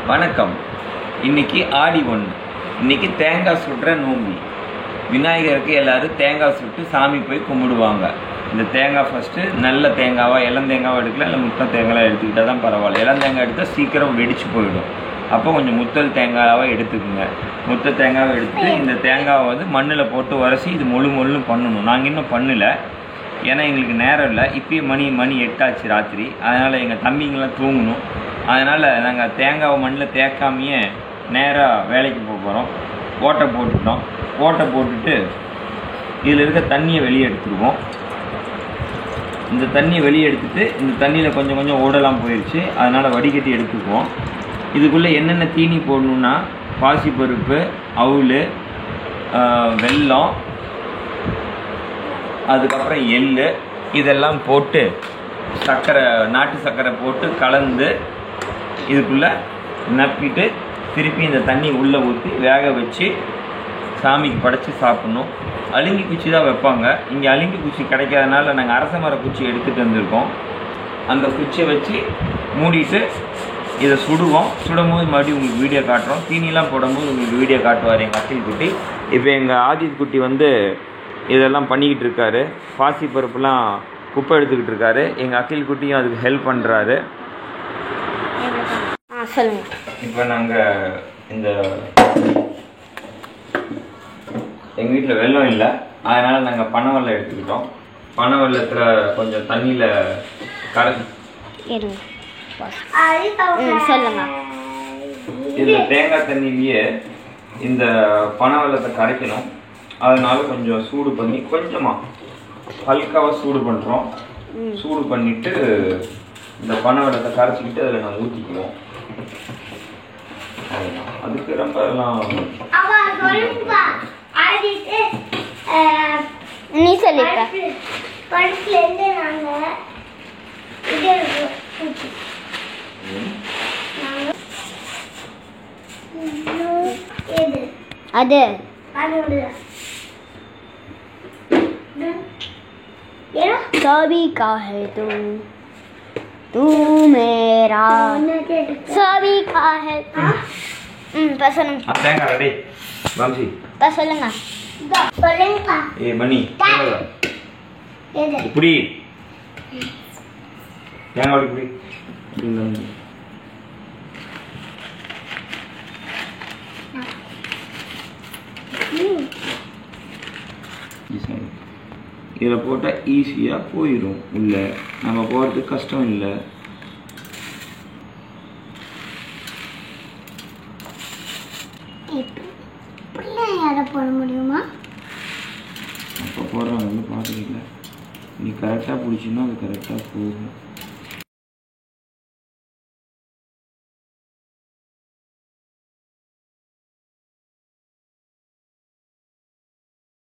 வணக்கம். இன்னைக்கு ஆடி 1. இன்னைக்கு தேங்காய் சுடுற நோம்பி. விநாயகருக்கு எல்லாரும் தேங்காய் சுட்டு சாமி போய் கும்பிடுவாங்க. இந்த தேங்காய் ஃபஸ்ட்டு நல்ல தேங்காவாக இளந்தேங்காவாக எடுக்கலாம், இல்லை முத்தல் தேங்காய் எடுத்துக்கிட்டால் தான் பரவாயில்ல. இளந்தேங்காய் எடுத்தால் சீக்கிரம் வெடிச்சு போயிடும். அப்போ கொஞ்சம் முத்தல் தேங்காவாக எடுத்துக்குங்க. முத்தல் தேங்காவை எடுத்து இந்த தேங்காவை வந்து மண்ணில் போட்டு உரசி இது மொழுன்னு பண்ணணும். நாங்கள் இன்னும் பண்ணலை, ஏன்னா எங்களுக்கு நேரம் இல்லை. இப்போயே மணி 8 ஆச்சு ராத்திரி. அதனால் எங்கள் தம்பிங்கெல்லாம் தூங்கணும். அதனால் நாங்கள் தேங்காவை மண்ணில் தேக்காமையே நேராக வேலைக்கு போக போகிறோம். ஓட்டை போட்டுட்டோம். ஓட்டை போட்டுட்டு இதில் இருக்க தண்ணியை வெளியே எடுத்துருவோம். இந்த தண்ணியை வெளியே எடுத்துட்டு இந்த தண்ணியில் கொஞ்சம் ஓடலாம் போயிடுச்சு. அதனால் வடிகட்டி எடுத்துக்குவோம். இதுக்குள்ளே என்னென்ன தீனி போடணுன்னா பாசிப்பருப்பு, அவுள், வெல்லம், அதுக்கப்புறம் எள் இதெல்லாம் போட்டு சர்க்கரை, நாட்டு சர்க்கரை போட்டு கலந்து இதுக்குள்ளே நப்பிட்டு திருப்பி இந்த தண்ணி உள்ளே ஊற்றி வேக வச்சு சாமிக்கு படைச்சி சாப்பிட்ணும். அலுங்கி குச்சி தான் வைப்பாங்க. இங்கே அலுங்கி குச்சி கிடைக்காதனால நாங்கள் அரச மர குச்சி எடுத்துகிட்டு வந்திருக்கோம். அந்த குச்சியை வச்சு மூடிட்டு இதை சுடுவோம். சுடும்போது மறுபடியும் உங்களுக்கு வீடியோ காட்டுறோம். தீனிலாம் போடும்போது உங்களுக்கு வீடியோ காட்டுவார் எங்கள் அக்கில் குட்டி. இப்போ எங்கள் ஆதித் குட்டி வந்து இதெல்லாம் பண்ணிக்கிட்டு இருக்காரு. பாசி பருப்புலாம் குப்பை எடுத்துக்கிட்டு இருக்காரு. எங்கள் அக்கில் குட்டியும் அதுக்கு ஹெல்ப் பண்ணுறாரு. சொல்லுங்க. இப்போ நாங்கள் இந்த எங்கள் வீட்டில் வெல்லம் இல்லை, அதனால் நாங்கள் பனை வெல்லம் எடுத்துக்கிட்டோம். பனை வெல்லத்தில் கொஞ்சம் தண்ணியில் சொல்லுங்க. இந்த தேங்காய் தண்ணியிலேயே இந்த பனை வெல்லத்தை கரைக்கணும். அதனால கொஞ்சம் சூடு பண்ணி கொஞ்சமாக ஹல்காவாக சூடு பண்ணுறோம். சூடு பண்ணிவிட்டு இந்த பனை வெல்லத்தை கரைச்சிக்கிட்டு அதில் நாங்கள் ஊற்றிக்குவோம். அதுக்கு ரொம்ப எல்லாம் நீ சொல்லிட்ட. அது सभी का है तू मेरा सभी का है தேங்காய் ரெடி மாம்சி சொல்லுங்க. ஏ மணி இப்படி தேங்காய் இப்படி இதில் போட்டால் ஈஸியாக போயிடும். இல்லை நம்ம போகிறதுக்கு கஷ்டம் இல்லை. போட முடியுமா? அப்போ போடுறவங்க வந்து பார்த்துக்கல. நீ கரெக்டாக பிடிச்சின்னா அது கரெக்டாக போகும்.